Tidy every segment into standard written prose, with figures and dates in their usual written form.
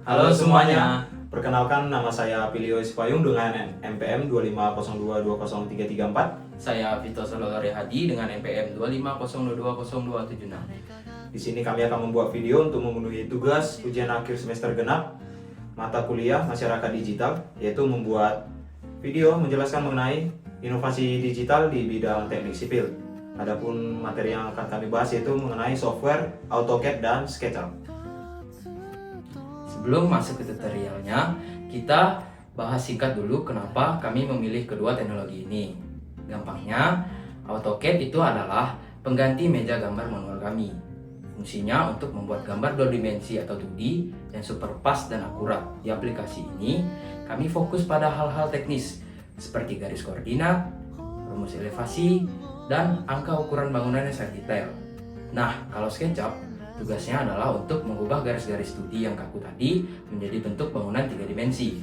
Halo semuanya, perkenalkan nama saya Pilio Payung dengan NPM 250220334. Saya Vito Sololore Hadi dengan NPM 250220276. Di sini kami akan membuat video untuk memenuhi tugas ujian akhir semester genap mata kuliah Masyarakat Digital, yaitu membuat video menjelaskan mengenai inovasi digital di bidang teknik sipil. Adapun materi yang akan kami bahas yaitu mengenai software AutoCAD dan SketchUp. Sebelum masuk ke tutorialnya, kita bahas singkat dulu kenapa kami memilih kedua teknologi ini. Gampangnya, AutoCAD itu adalah pengganti meja gambar manual kami. Fungsinya untuk membuat gambar 2 dimensi atau 2D yang super pas dan akurat. Di aplikasi ini, kami fokus pada hal-hal teknis seperti garis koordinat, rumus elevasi, dan angka ukuran bangunan yang sangat detail. Nah, kalau SketchUp, tugasnya adalah untuk mengubah garis-garis 2D yang kaku tadi menjadi bentuk bangunan 3 dimensi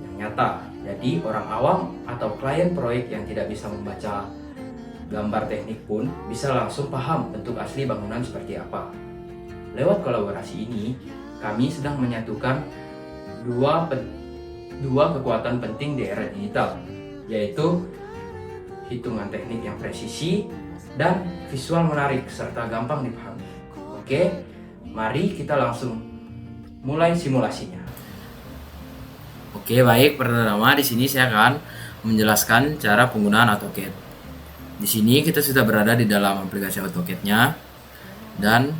yang nyata. Jadi orang awam atau klien proyek yang tidak bisa membaca gambar teknik pun bisa langsung paham bentuk asli bangunan seperti apa. Lewat kolaborasi ini, kami sedang menyatukan dua kekuatan penting di era digital, yaitu hitungan teknik yang presisi dan visual menarik serta gampang dipahami. Oke, mari kita langsung mulai simulasinya. Oke, baik. Pertama di sini saya akan menjelaskan cara penggunaan AutoCAD. Di sini kita sudah berada di dalam aplikasi AutoCAD-nya, dan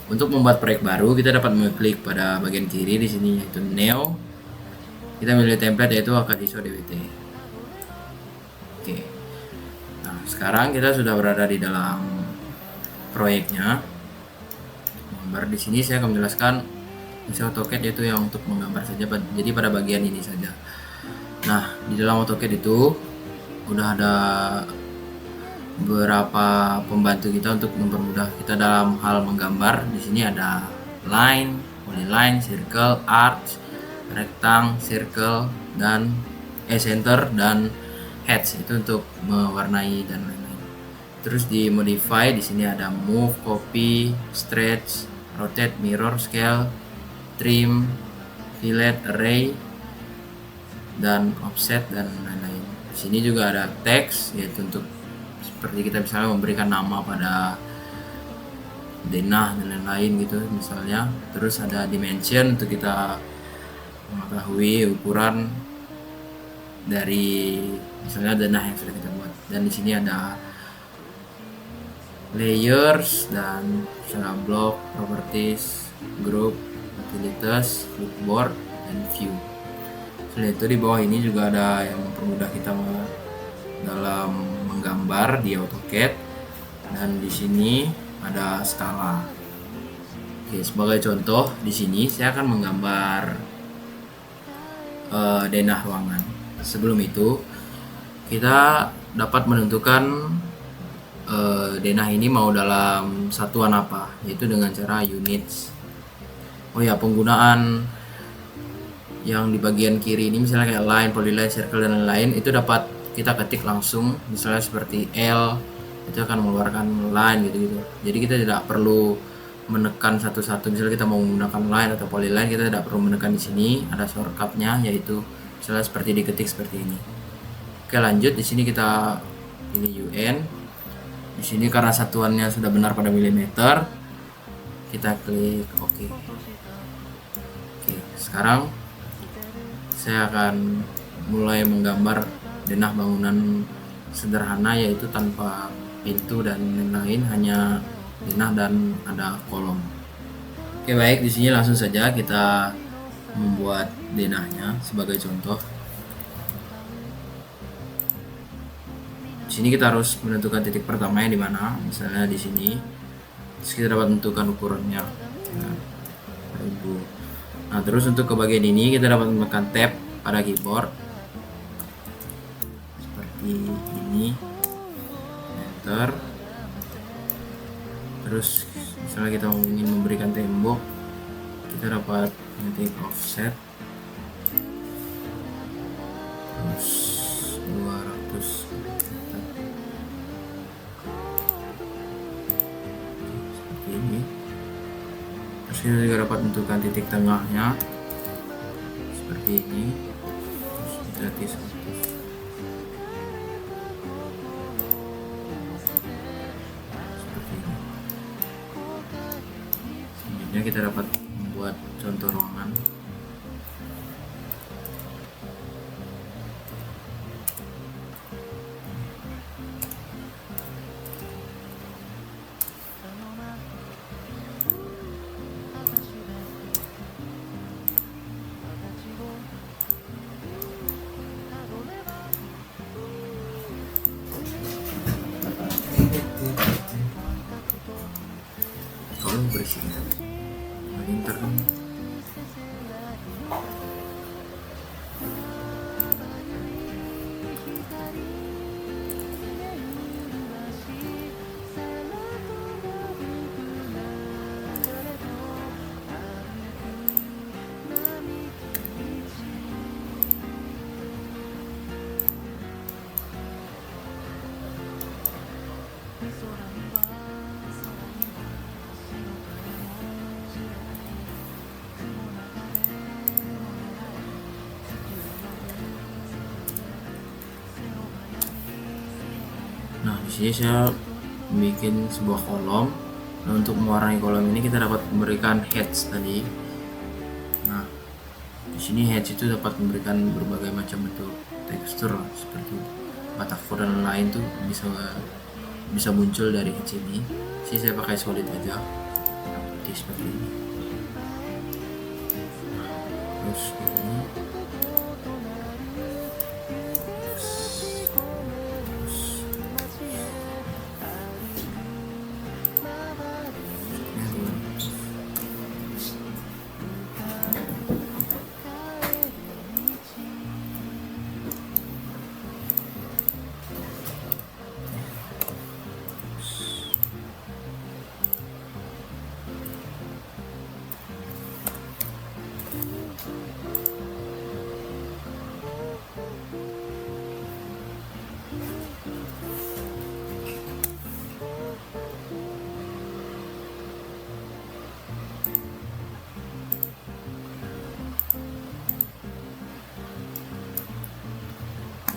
untuk membuat proyek baru kita dapat mengklik pada bagian kiri di sini yaitu New. Kita milih template yaitu Akadiso DWT. Oke. Nah, sekarang kita sudah berada di dalam proyeknya. Di sini saya akan menjelaskan fungsi AutoCAD yaitu yang untuk menggambar saja, jadi pada bagian ini saja. Nah, di dalam AutoCAD itu udah ada beberapa pembantu kita untuk mempermudah kita dalam hal menggambar. Di sini ada line, polyline, circle, arc, rectangle, circle, dan center dan heads itu untuk mewarnai dan lain-lain. Terus di modify di sini ada move, copy, stretch, rotate, mirror, scale, trim, fillet, array, dan offset dan lain-lain. Di sini juga ada text yaitu untuk seperti kita misalnya memberikan nama pada denah dan lain-lain gitu misalnya. Terus ada dimension untuk kita mengetahui ukuran dari misalnya denah yang sudah kita buat. Dan di sini ada layers dan misalnya block, properties, group, utilities, flipboard, dan view. Selain itu di bawah ini juga ada yang mempermudah kita dalam menggambar di AutoCAD, dan di sini ada skala. Oke, sebagai contoh di sini saya akan menggambar denah ruangan. Sebelum itu kita dapat menentukan denah ini mau dalam satuan apa, yaitu dengan cara units. Oh ya, penggunaan yang di bagian kiri ini misalnya kayak line, polyline, circle, dan lain-lain itu dapat kita ketik langsung. Misalnya seperti L itu akan mengeluarkan line gitu-gitu. Jadi kita tidak perlu menekan satu-satu. Misalnya kita mau menggunakan line atau polyline, kita tidak perlu menekan di sini. Ada shortcut-nya yaitu misalnya seperti diketik seperti ini. Oke, lanjut. Di sini kita pilih UN. Di sini karena satuannya sudah benar pada milimeter, kita klik OK. Oke, sekarang saya akan mulai menggambar denah bangunan sederhana yaitu tanpa pintu dan lain-lain, hanya denah dan ada kolom. Oke, baik. Di sini langsung saja kita membuat denahnya sebagai contoh. Di sini kita harus menentukan titik pertamanya di mana, misalnya di sini. Terus kita dapat menentukan ukurannya. Nah, terus untuk ke bagian ini kita dapat menekan tab pada keyboard seperti ini, enter. Terus misalnya kita ingin memberikan tembok, kita dapat mengetik offset terus 200 seperti ini. Terus kita juga dapat menentukan titik tengahnya seperti ini, terus gratis autos. Seperti ini. Selanjutnya kita dapat membuat contoh ruangan. Kalau bersih ntar kan nah di sini saya bikin sebuah kolom. Nah, untuk mewarnai kolom ini kita dapat memberikan heads tadi. Nah, di sini heads itu dapat memberikan berbagai macam bentuk tekstur seperti metafor dan lain tuh bisa muncul dari heads ini. Sini saya pakai solid aja, seperti ini. Nah, terus ini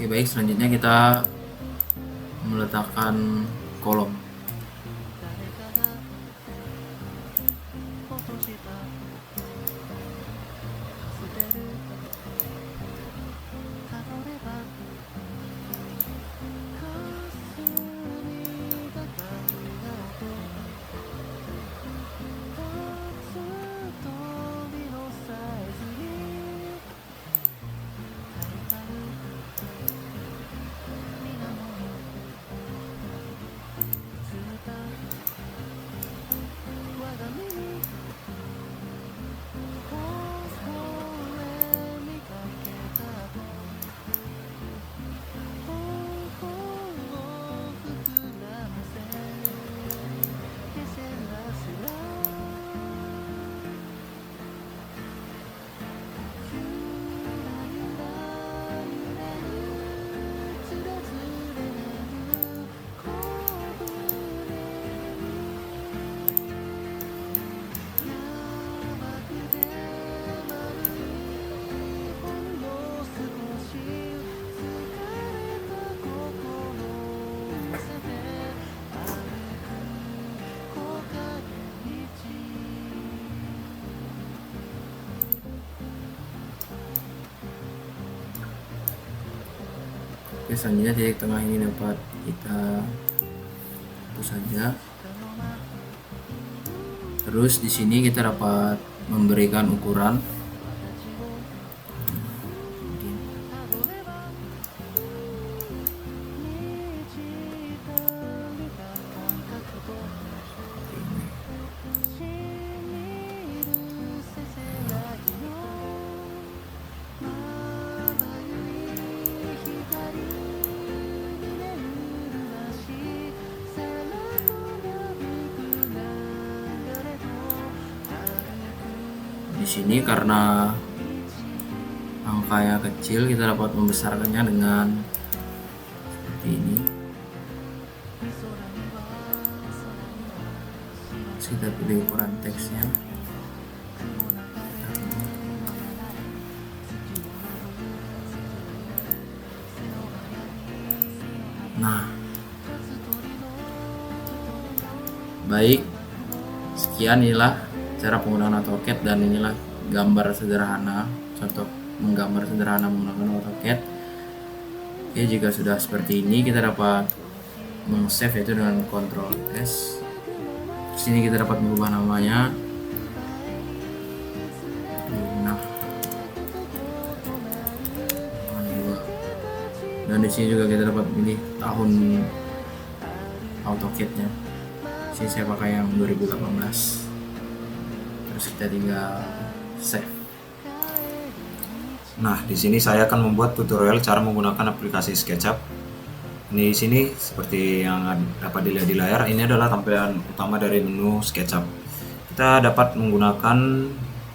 oke, baik, selanjutnya kita meletakkan kolom. Oke, selanjutnya titik tengah ini dapat kita hapus saja. Terus di sini kita dapat memberikan ukuran. Di sini karena angkanya kecil, kita dapat membesarkannya dengan seperti ini. Kita pilih ukuran teksnya. Baik, sekian inilah cara penggunaan AutoCAD dan inilah gambar sederhana, contoh menggambar sederhana menggunakan AutoCAD. Oke, jika sudah seperti ini kita dapat meng-save yaitu dengan Ctrl S. Di sini kita dapat mengubah namanya. Nah, dan di sini juga kita dapat pilih tahun AutoCAD-nya. Sini saya pakai yang 2018. Terus kita tinggal save. Nah, di sini saya akan membuat tutorial cara menggunakan aplikasi SketchUp. Ini di sini seperti yang dapat dilihat di layar, ini adalah tampilan utama dari menu SketchUp. Kita dapat menggunakan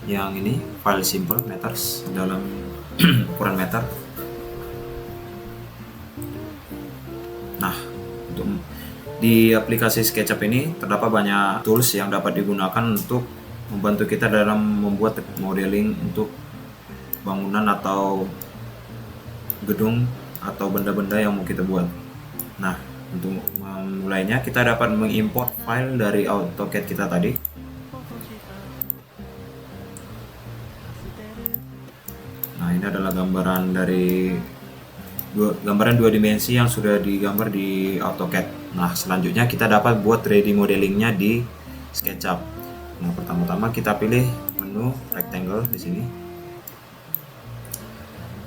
yang ini, file simple meters dalam ukuran meter. Nah, untuk di aplikasi SketchUp ini terdapat banyak tools yang dapat digunakan untuk membantu kita dalam membuat modeling untuk bangunan atau gedung atau benda-benda yang mau kita buat. Nah, untuk memulainya kita dapat mengimport file dari AutoCAD kita tadi. Nah, ini adalah gambaran dua dimensi yang sudah digambar di AutoCAD. Nah, selanjutnya kita dapat buat 3D modelingnya di SketchUp. Nah, pertama-tama kita pilih menu rectangle di sini.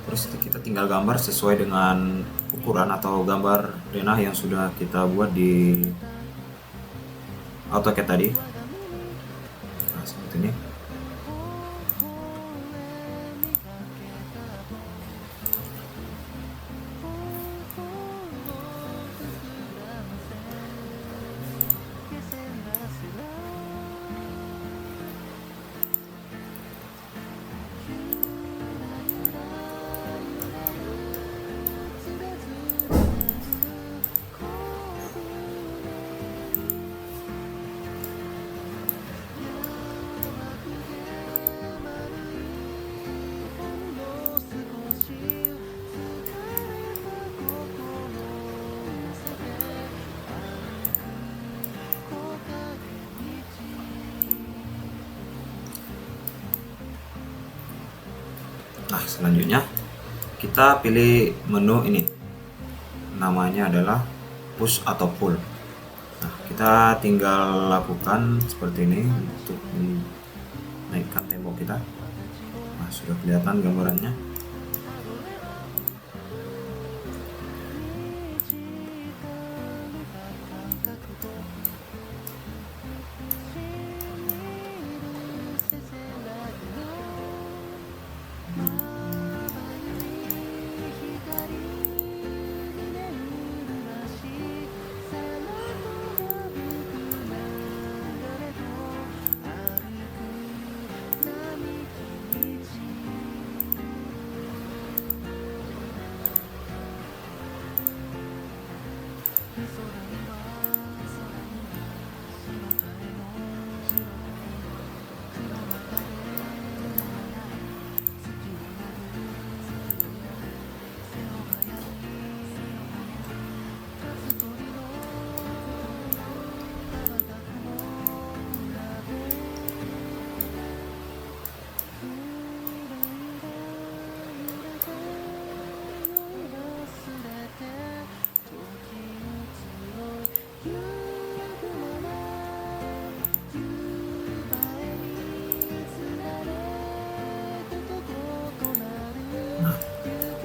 Terus kita tinggal gambar sesuai dengan ukuran atau gambar denah yang sudah kita buat di AutoCAD tadi. Nah, seperti ini. Nah, selanjutnya kita pilih menu ini, namanya adalah push atau pull. Nah, kita tinggal lakukan seperti ini untuk menaikkan tembok kita. Nah, sudah kelihatan gambarannya.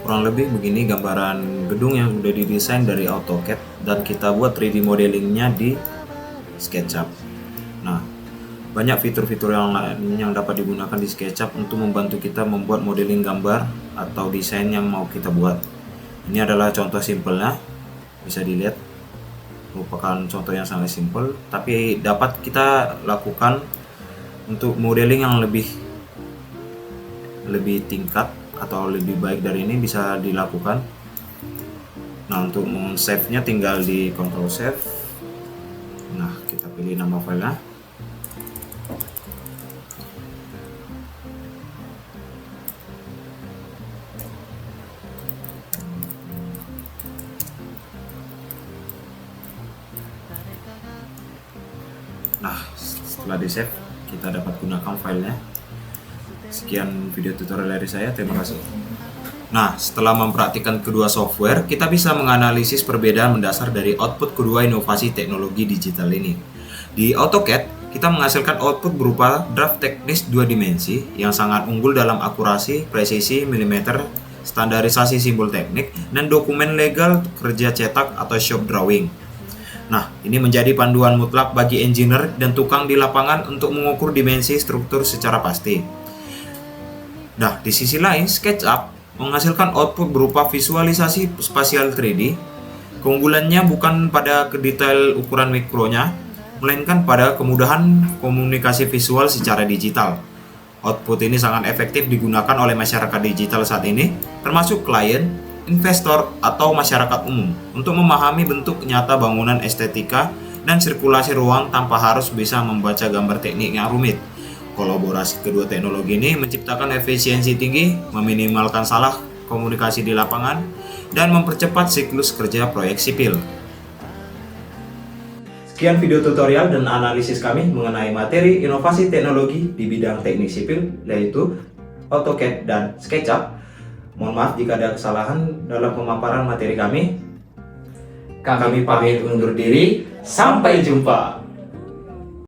Kurang lebih begini gambaran gedung yang sudah didesain dari AutoCAD dan kita buat 3D modelingnya di SketchUp. Nah, banyak fitur-fitur yang lain yang dapat digunakan di SketchUp untuk membantu kita membuat modeling gambar atau desain yang mau kita buat. Ini adalah contoh simpelnya, bisa dilihat, merupakan contoh yang sangat simpel, tapi dapat kita lakukan untuk modeling yang lebih tingkat atau lebih baik dari ini bisa dilakukan. Nah, untuk save-nya tinggal di Ctrl Save. Nah, kita pilih nama filenya. Setelah di save, kita dapat gunakan filenya. Sekian video tutorial dari saya, terima kasih. Nah, setelah mempraktikkan kedua software, kita bisa menganalisis perbedaan mendasar dari output kedua inovasi teknologi digital ini. Di AutoCAD, kita menghasilkan output berupa draft teknis 2 dimensi yang sangat unggul dalam akurasi, presisi, milimeter, standarisasi simbol teknik, dan dokumen legal kerja cetak atau shop drawing. Nah, ini menjadi panduan mutlak bagi engineer dan tukang di lapangan untuk mengukur dimensi struktur secara pasti. Nah, di sisi lain, SketchUp menghasilkan output berupa visualisasi spasial 3D. Keunggulannya bukan pada detail ukuran mikronya, melainkan pada kemudahan komunikasi visual secara digital. Output ini sangat efektif digunakan oleh masyarakat digital saat ini, termasuk klien, investor, atau masyarakat umum, untuk memahami bentuk nyata bangunan, estetika, dan sirkulasi ruang tanpa harus bisa membaca gambar teknik yang rumit. Kolaborasi kedua teknologi ini menciptakan efisiensi tinggi, meminimalkan salah komunikasi di lapangan, dan mempercepat siklus kerja proyek sipil. Sekian video tutorial dan analisis kami mengenai materi inovasi teknologi di bidang teknik sipil, yaitu AutoCAD dan SketchUp. Mohon maaf jika ada kesalahan dalam pemaparan materi kami. Kami pamit undur diri, sampai jumpa.